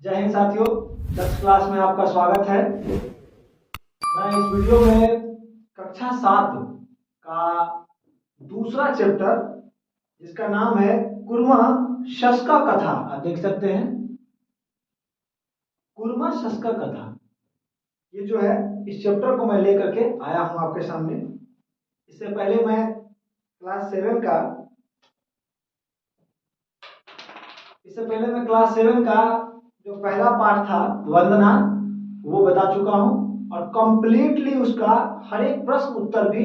जय हिंद साथियों, 10th class में आपका स्वागत है। मैं इस वीडियो में कक्षा 7 का दूसरा चैप्टर जिसका नाम है कुर्मा शस्का कथा, आप देख सकते हैं कुर्मा शस्का कथा। ये जो है इस चैप्टर को मैं लेकर के आया हूं आपके सामने। इससे पहले मैं क्लास 7 का जो पहला पार्ट था वंदना, वो बता चुका हूं और कंप्लीटली उसका हर एक प्रश्न उत्तर भी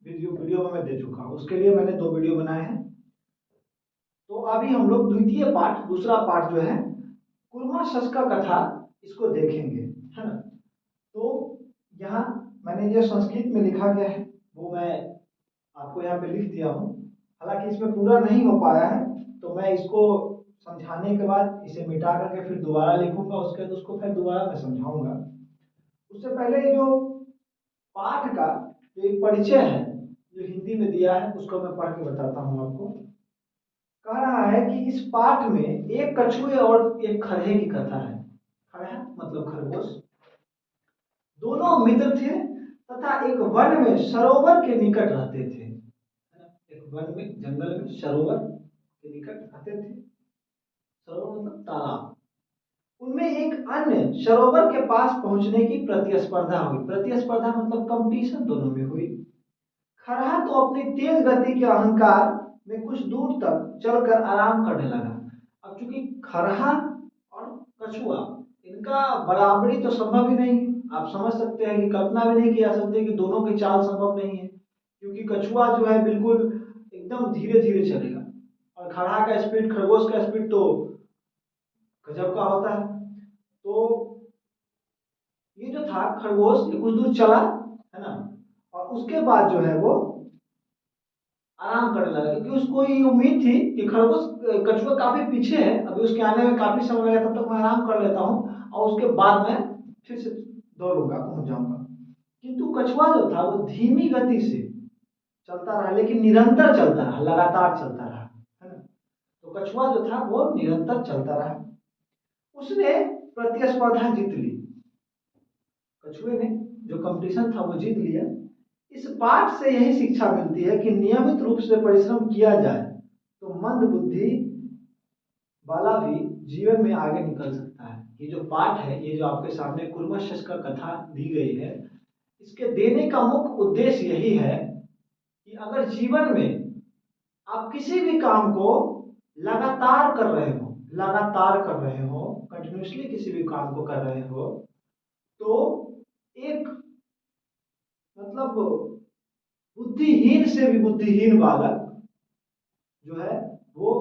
वीडियो में मैं दे चुका हूं। उसके लिए मैंने 2 वीडियो बनाए हैं। तो अभी हम लोग दूसरा पार्ट जो है कुर्मा शस्का कथा, इसको देखेंगे, है ना। तो यहाँ मैंने ये संस्कृत में लिखा गया है, वो मैं आपको यहाँ पे लिख दिया हूँ। हालांकि इसमें पूरा नहीं हो पाया है, तो मैं इसको समझाने के बाद इसे मिटा करके फिर दोबारा लिखूंगा, उसके बाद उसको फिर दोबारा मैं समझाऊंगा। उससे पहले जो पाठ का जो एक परिचय है जो हिंदी में दिया है, उसको मैं पढ़ के बताता हूँ आपको। कह रहा है कि इस पाठ में एक कछुए और एक खरहे की कथा है। खरहा मतलब खरगोश। दोनों मित्र थे तथा एक वन में सरोवर के निकट रहते थे। एक वन में, जंगल में सरोवर के निकट रहते थे। सरोवर मतलब तालाब। उनमें एक अन्य सरोवर के पास पहुंचने की प्रतिस्पर्धा हुई। प्रतिस्पर्धा मतलब कंपटीशन दोनों में हुई। खरहा तो अपनी तेज गति के अहंकार में कुछ दूर तक चलकर आराम करने लगा। अब चूंकि खरहा और कछुआ, इनका बराबरी तो संभव ही नहीं है। आप समझ सकते हैं कि कल्पना भी नहीं की जा सकती कि दोनों की चाल संभव नहीं है, क्योंकि कछुआ जो है बिल्कुल एकदम धीरे धीरे चलेगा और खरहा का स्पीड, खरगोश का स्पीड तो गजब का होता है। तो ये जो था खरगोश, ये कुछ दूर चला, है ना, और उसके बाद जो है वो आराम करने लगा, क्योंकि उसको ये उम्मीद थी कि खरगोश, कछुआ काफी पीछे है, अभी उसके आने में काफी समय लगेगा, तब तक मैं आराम कर लेता हूँ और उसके बाद मैं फिर से दौड़ूंगा, पहुंच जाऊंगा। किंतु कछुआ जो था वो धीमी गति से चलता रहा, लेकिन निरंतर चलता रहा, लगातार चलता रहा, है ना। तो कछुआ जो था वो निरंतर चलता रहा। उसने प्रतिस्पर्धा जीत ली। कछुए ने जो कंपटीशन था वो जीत लिया। इस पाठ से यही शिक्षा मिलती है कि नियमित रूप से परिश्रम किया जाए तो मंद बुद्धि वाला भी जीवन में आगे निकल सकता है। ये जो पाठ है, ये जो आपके सामने कुर्मा शस्का कथा दी गई है, इसके देने का मुख्य उद्देश्य यही है कि अगर जीवन में आप किसी भी काम को लगातार कर रहे हो, कंटिन्यूसली किसी भी काम को कर रहे हो, तो एक मतलब बुद्धिहीन से भी बुद्धिहीन बालक जो है वो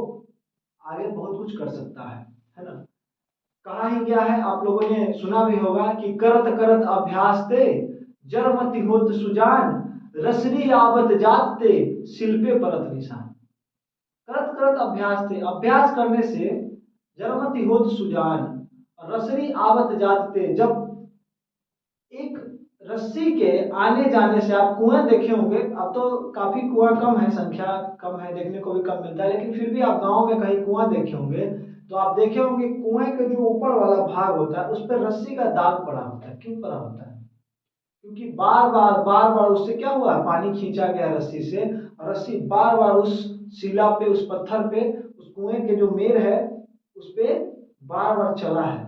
आगे बहुत कुछ कर सकता है ना। कहा ही गया है, आप लोगों ने सुना भी होगा कि करत करत अभ्यास ते जड़मति होत सुजान, रसरी आवत जात ते शिल्पे परत निशान। करत करत अभ्यास थे, अभ्यास करने से जड़मति होत सुजान, रसरी आवत जात ते, जब एक रस्सी के आने जाने से, आप कुएं देखे होंगे, अब तो काफी कुआं कम है, संख्या कम है, देखने को भी कम मिलता है, लेकिन फिर भी आप गांव में कहीं कुआं देखे होंगे तो आप देखे होंगे कुएं के जो ऊपर वाला भाग होता है उस पर रस्सी का दाग पड़ा होता है। क्यों पड़ा होता है? क्योंकि बार बार उससे क्या हुआ, पानी खींचा गया रस्सी से, और रस्सी बार बार उस शिला पे, उस पत्थर पे, उस कुएं के जो मेर है उस पे बार बार चला है।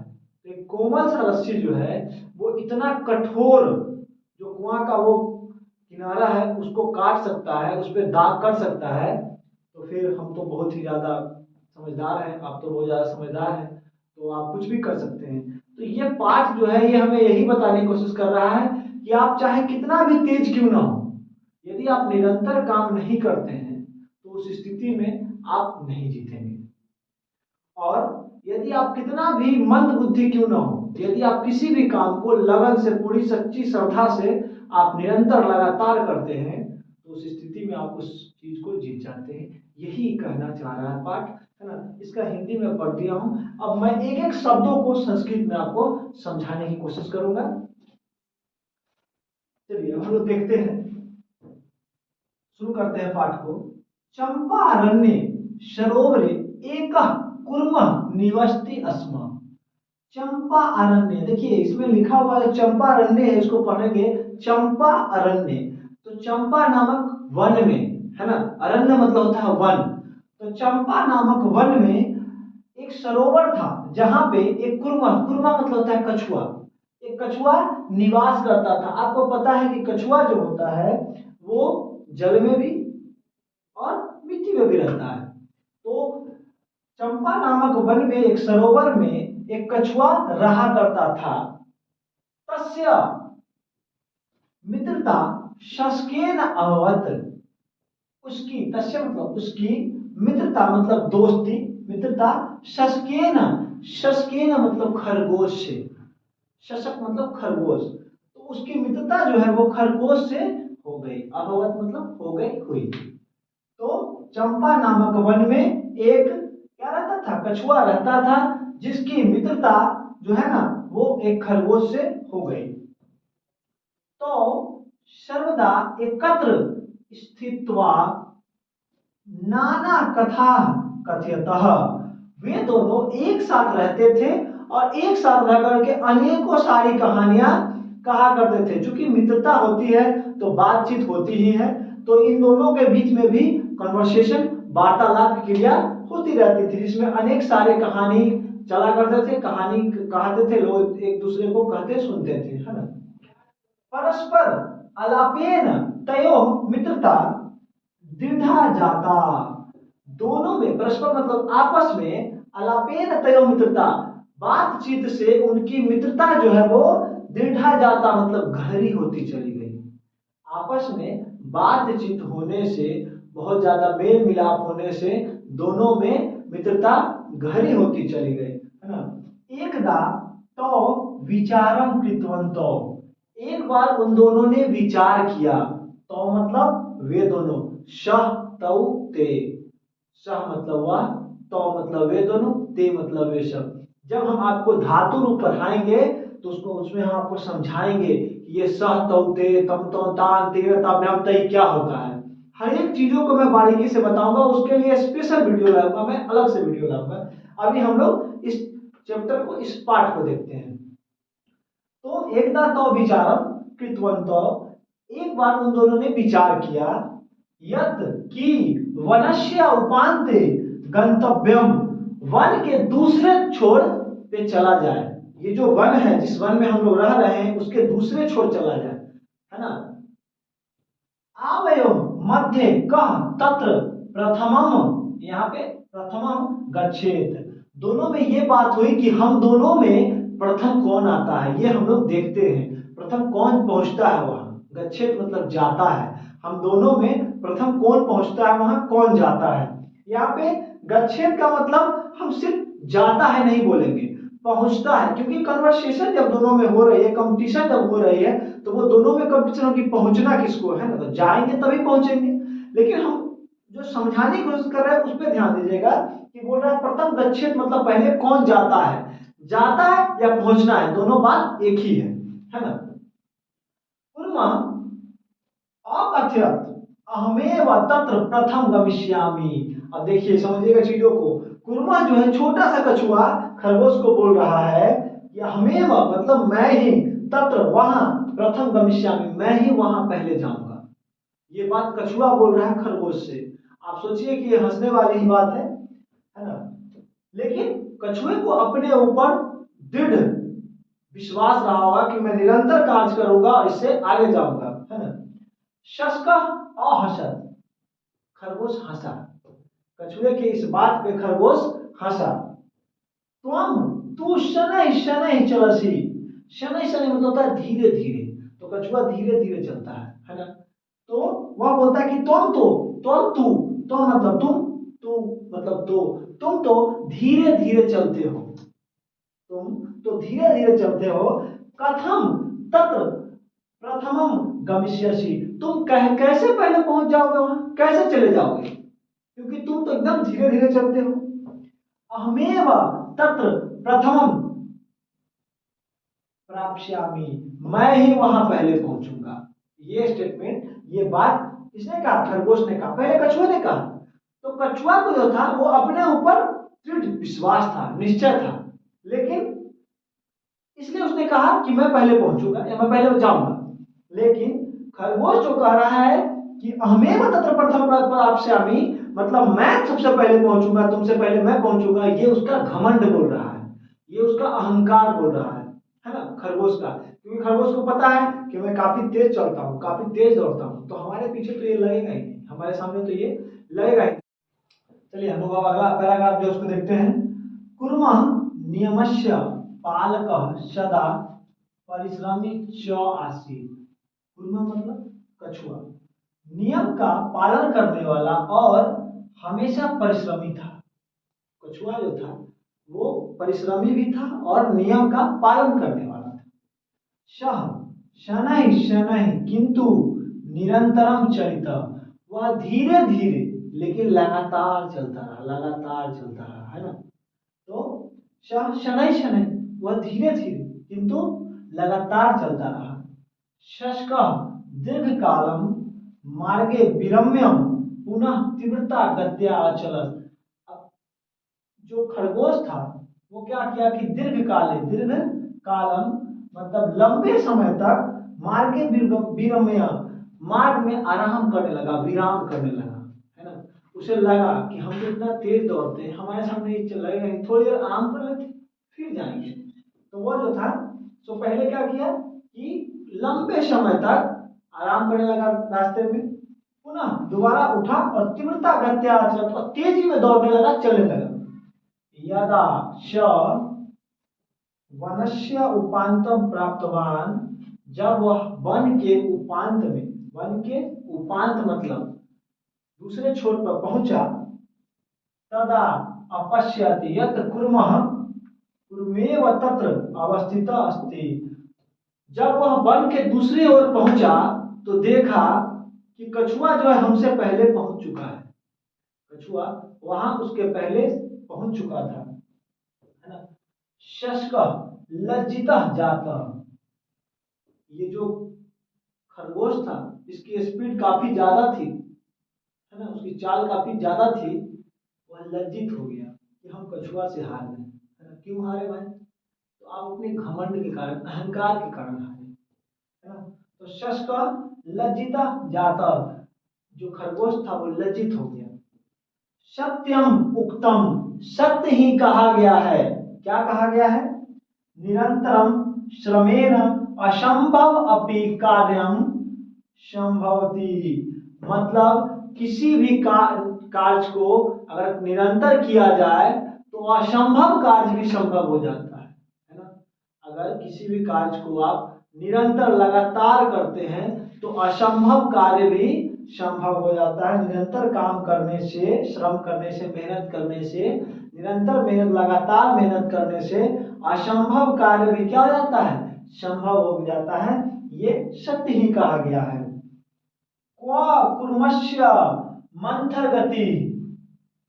तो एक कोमल सा रस्सी जो है वो इतना कठोर, जो कुआं का वो किनारा है उसको काट सकता है, उस पर दाग कर सकता है। तो फिर हम तो बहुत ही ज्यादा समझदार हैं, आप तो बहुत ज्यादा समझदार हैं, तो आप कुछ भी कर सकते हैं। तो ये पाठ जो है ये हमें यही बताने की कोशिश कर रहा है कि आप चाहे कितना भी तेज क्यों ना हो, यदि आप निरंतर काम नहीं करते हैं तो उस स्थिति में आप नहीं जीतेंगे। और यदि आप कितना भी मंद बुद्धि क्यों ना हो, यदि आप किसी भी काम को लगन से, पूरी सच्ची श्रद्धा से आप निरंतर लगातार करते हैं तो उस स्थिति में आप उस चीज को जीत जाते हैं। यही कहना चाह रहा है पाठ, है ना। इसका हिंदी में पढ़ दिया हूं, अब मैं एक एक शब्दों को संस्कृत में आपको समझाने की कोशिश करूंगा। चलिए हम लोग देखते हैं, शुरू करते हैं पाठ को। चंपारण्य सरोवरे एक कुर्म निवसति अस्म, चंपा अरण्य, देखिए इसमें लिखा हुआ है चंपा अरण्य है, इसको पढ़ेंगे चंपा अरण्य। तो चंपा नामक वन में, है ना, अरण्य मतलब होता है वन, तो चंपा नामक वन में एक सरोवर था जहां पे एक कुरमा, कुरमा मतलब होता है कछुआ, एक कछुआ निवास करता था। आपको पता है कि कछुआ जो होता है वो जल में भी और मिट्टी में भी रहता है। तो चंपा नामक वन में एक सरोवर में एक कछुआ रहा करता था। तस्य मित्रता शस्केन अभवत, उसकी, तस्य मतलब उसकी, मित्रता मतलब दोस्ती, मित्रता शस्केन, शस्केन मतलब खरगोश से, शशक मतलब खरगोश, तो उसकी मित्रता जो है वो खरगोश से हो गई। अभवत मतलब हो गई, हुई। तो चंपा नामक वन में एक क्या रहता था, कछुआ रहता था, जिसकी मित्रता जो है ना वो एक खरगोश से हो गई। तो सर्वदा एकत्र स्थित्वा नाना कथा कथयतः, वे दोनों एक साथ रहते थे और एक साथ रह करके अनेकों सारी कहानियां कहा करते थे। चूंकि मित्रता होती है तो बातचीत होती ही है, तो इन दोनों के बीच में भी कन्वर्सेशन, वार्तालाप क्रिया होती रहती थी, जिसमें अनेक सारे कहानी चला करते थे, कहानी कहते थे, लोग एक दूसरे को कहते सुनते थे, है ना। परस्पर अलापेन तयो मित्रता दृढ़ा जाता, दोनों में परस्पर मतलब आपस में, अलापेन तयो मित्रता बातचीत से उनकी मित्रता जो है वो दृढ़ा जाता मतलब गहरी होती चली गई। आपस में बातचीत होने से, बहुत ज्यादा मेल मिलाप होने से दोनों में मित्रता गहरी होती चली गई, है ना। एकदा तो विचारम कृतवंतो, एक बार उन दोनों ने विचार किया, तो मतलब वे दोनों, शह तौ ते, सह मतलब वह, तो मतलब वे दोनों, ते मतलब वे सब। जब हम आपको धातु रूप पढ़ाएंगे तो उसको, उसमें हम आपको समझाएंगे कि ये सह तौ ते, तम तो तान ते ताभ्याम तई क्या होता है। हर एक चीजों को मैं बारीकी से बताऊंगा, उसके लिए स्पेशल वीडियो लाऊंगा, मैं अलग से वीडियो लाऊंगा। अभी हम लोग इस चैप्टर को, इस पार्ट को देखते हैं। तो एकदा तो विचारम कृतवंतो, एक बार उन दोनों ने विचार किया, यत कि वनस्य उपांते गंतव्यम, वन के दूसरे छोर पे चला जाए। ये जो वन है, जिस वन में हम लोग रह रहे हैं, उसके दूसरे छोर चला जाए, है ना। आवयो मध्य कह तत्र प्रथमम, यहाँ पे प्रथमम गच्छेत, दोनों में ये बात हुई कि हम दोनों में प्रथम कौन आता है, ये हम लोग देखते हैं, प्रथम कौन पहुंचता है वहां। गच्छेत मतलब जाता है, हम दोनों में प्रथम कौन पहुंचता है वहां, कौन जाता है। यहाँ पे गच्छेत का मतलब हम सिर्फ जाता है नहीं बोलेंगे, पहुंचता है, क्योंकि कन्वर्सेशन जब दोनों में हो रही है, कंपटीशन जब हो रही है, तो वो दोनों में कंपटीशन होगी पहुंचना किसको है ना, तो जाएंगे तभी पहुंचेंगे। लेकिन हम जो समझाने की कोशिश कर रहे हैं उस पर ध्यान दीजिएगा कि बोल रहा है प्रथम गच्छेत मतलब पहले कौन जाता है, जाता है या पहुंचना है, दोनों बात एक ही है ना। कुर्मा अकथयत अहमेव तत्र प्रथम गमिष्यामि। अब देखिए, समझिएगा चीजों को, कुर्मा जो है छोटा सा कछुआ खरगोश को बोल रहा है कि अहमेव मतलब मैं ही, तत्र वहां, प्रथम गमिष्यामि मैं ही वहां पहले जाऊंगा। ये बात कछुआ बोल रहा है खरगोश से। आप सोचिए कि ये हंसने वाली ही बात है ना। लेकिन कछुए को अपने ऊपर दृढ़ विश्वास रहा होगा कि मैं निरंतर कार्य करूंगा और इससे आगे जाऊंगा, है ना। शस्का अहसत, खरगोश हंसा, कछुए के इस बात पे खरगोश हंसा। त्वम तू शनै शनै चलसी, शनै शनै मतलब होता है धीरे धीरे, तो कछुआ धीरे धीरे चलता है ना। तो वह बोलता है कि तुम तू, तो मतलब तुम, तू मतलब तो, तुम तो धीरे धीरे चलते हो, तुम तो धीरे धीरे चलते हो। कथम तत्र प्रथमम गमिष्यसि, तुम कैसे पहले पहुंच जाओगे वहां, कैसे चले जाओगे, क्योंकि तुम तो एकदम धीरे धीरे चलते हो। अहमेव तत्र प्रथमम प्राप्स्यामि, मैं ही वहां पहले पहुंचूंगा। ये स्टेटमेंट, ये बात किसने कहा, खरगोश ने कहा, पहले कछुआ ने कहा। तो कछुआ को जो था वो अपने ऊपर दृढ़ विश्वास था, निश्चय था, लेकिन कहा कि मैं पहले पहुंचूंगा या मैं पहले जाऊंगा, लेकिन खरगोश जो कह रहा है कि अहमेव तत्र प्रथम प्राप्स्यामि, मतलब मैं सबसे पहले पहुंचूंगा, तुमसे पहले मैं पहुंचूंगा, ये उसका घमंड बोल रहा है, ये उसका अहंकार बोल रहा है ना खरगोश का। क्योंकि खरगोश को पता है कि मैं काफी तेज चलता हूँ, काफी तेज दौड़ता हूँ, तो हमारे पीछे तो ये लगेगा ही नहीं, हमारे सामने तो ये लगेगा ही। चलिए हम लोग अब अगला पैराग्राफ जो उसको देखते हैं। कुर्मः नियमस्य पालकः सदा परिश्रमी च आसीत्। कुर्मा मतलब कछुआ, नियम का पालन करने वाला और हमेशा परिश्रमी था। कछुआ जो था वो परिश्रमी भी था और नियम का पालन करने वाला था। शह शनैः शनैः किंतु निरंतरम चरित, वह धीरे धीरे लेकिन लगातार चलता रहा, लगातार चलता रहा, है ना। तो शह शनैः शनैः, वह धीरे धीरे किंतु लगातार चलता रहा। शशक दीर्घ कालम मार्गे विरम्यम पुनः तीव्रता गत्या अचलत। जो खरगोश था वो क्या किया कि दीर्घ कालम मतलब लंबे समय तक मार्गे विरम्य, मार्ग में आराम करने लगा, विराम करने लगा, है ना। उसे लगा कि हम तो इतना तेज दौड़ते हैं, हमारे सामने ये चल रहे हैं, थोड़ी देर आराम कर लेते फिर जाएंगे। तो वो जो था तो पहले क्या किया कि लंबे समय तक आराम करने लगा रास्ते में, पुनः दोबारा उठा और तीव्रता गत्या अचलत, और तेजी में दौड़ने लगा, चलने लगा। यदा च वनस्य उपांतम प्राप्तवान, जब वह वन के उपांत में, वन के उपांत मतलब दूसरे छोर पर पहुंचा, तदा अपश्यति यत् कुर्मः कुर्मेव तत्र अवस्थित अस्ति। जब वह वन के दूसरी ओर पहुंचा तो देखा कि कछुआ जो है हमसे पहले पहुंच चुका है, कछुआ वहां उसके पहले पहुंच चुका था, है ना। शशक लज्जितः जातः, ये जो खरगोश था इसकी स्पीड काफी ज्यादा थी, है ना, उसकी चाल काफी ज्यादा थी, वह लज्जित हो गया कि हम कछुआ से हार गए, है ना। क्यों हारे भाई? तो आप अपने घमंड के कारण, अहंकार के कारण हारे, है ना। तो शशक लज्जिता जाता, जो खरगोश था वो लज्जित हो गया। सत्यम उक्तम, सत्य ही कहा गया है। क्या कहा गया है? निरंतरम श्रमेण असंभव अपि कार्यम संभवती, मतलब किसी भी कार्य को अगर निरंतर किया जाए तो असंभव कार्य भी संभव हो जाता है ना। अगर किसी भी कार्य को आप निरंतर लगातार करते हैं तो असंभव कार्य भी संभव हो जाता है। निरंतर काम करने से, श्रम करने से, मेहनत करने से, निरंतर मेहनत, लगातार मेहनत करने से असंभव कार्य भी क्या हो जाता है? संभव हो जाता है। ये सत्य ही कहा गया है। क्वा कुर्मस्य मंथर गति,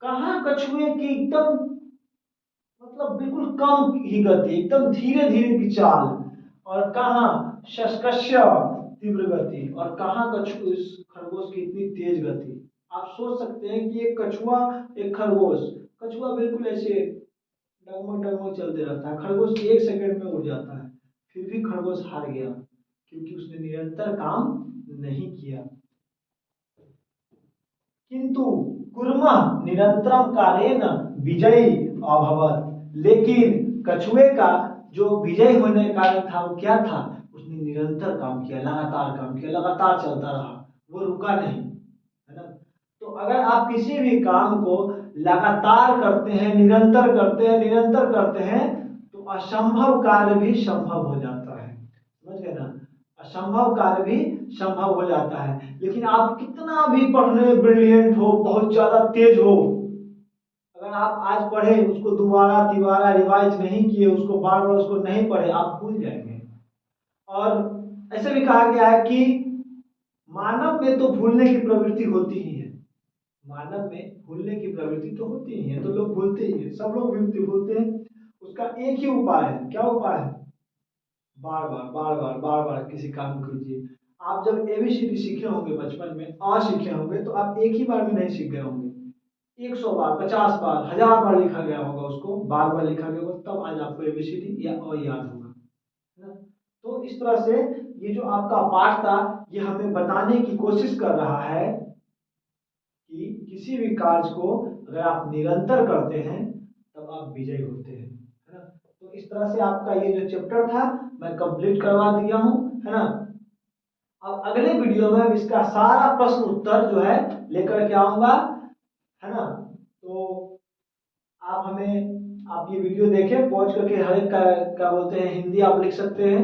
कहाँ कछुए की एकदम मतलब बिल्कुल कम ही गति, एकदम धीरे धीरे की चाल, और कहाँ शशकस्य तीव्र गति, और कहाँ खरगोश की इतनी तेज गति। आप सोच सकते हैं कि एक कछुआ, एक खरगोश, कछुआ बिल्कुल ऐसे डगमग डगमग चलते रहता है, खरगोश 1 सेकंड में उड़ जाता है, फिर भी खरगोश हार गया क्योंकि उसने निरंतर काम नहीं किया। किंतु कुर्मः निरंतरम कारेण विजयी अभवत, लेकिन कछुए का जो विजय होने का कारण था वो क्या था? उसने निरंतर काम किया, लगातार काम किया, लगातार चलता रहा, वो रुका नहीं, है ना। तो अगर आप किसी भी काम को लगातार करते हैं, निरंतर करते हैं, निरंतर करते हैं, तो असंभव कार्य भी संभव हो जाता है, समझ गए ना। असंभव कार्य भी संभव हो जाता है। लेकिन आप कितना भी पढ़ने में ब्रिलियंट हो, बहुत ज्यादा तेज हो, अगर आप आज पढ़े उसको दोबारा तिबारा रिवाइज नहीं किए, उसको बार बार उसको नहीं पढ़े, आप भूल जाएंगे। और ऐसे भी कहा गया है कि मानव में तो भूलने की प्रवृत्ति होती ही है, मानव में भूलने की प्रवृत्ति तो होती ही है, तो लोग भूलते ही है, सब लोग भूलते हैं। उसका एक ही उपाय है। क्या उपाय है? बार बार बार बार बार बार किसी काम को कीजिए। आप जब एबीसीडी सीखे होंगे बचपन में, आ सीखे होंगे, तो आप एक ही बार में नहीं सीख गए होंगे, 100 बार, 50 बार, 1000 बार लिखा गया होगा, उसको बार बार लिखा गया होगा, तब आज आपको एबीसीडी या अ याद होगा, है ना। इस तरह से ये जो आपका पाठ था ये हमें बताने की कोशिश कर रहा है कि किसी भी कार्य को अगर आप निरंतर करते हैं तब आप विजयी होते हैं, है ना। तो इस तरह से आपका ये जो चैप्टर था मैं कंप्लीट करवा दिया हूँ, है ना। अब अगले वीडियो में इसका सारा प्रश्न उत्तर जो है लेकर के आऊंगा, है ना। तो आप ये वीडियो देखें, पहुंच करके हर एक का क्या बोलते हैं हिंदी आप लिख सकते हैं।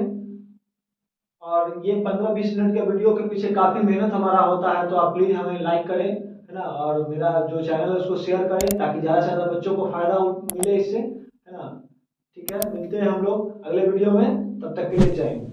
और ये 15-20 मिनट के वीडियो के पीछे काफी मेहनत हमारा होता है, तो आप प्लीज हमें लाइक करें, है ना। और मेरा जो चैनल है उसको शेयर करें ताकि ज्यादा से ज्यादा बच्चों को फायदा मिले इससे, है ना। ठीक है, मिलते हैं हम लोग अगले वीडियो में, तब तक के लिए जय हिंद।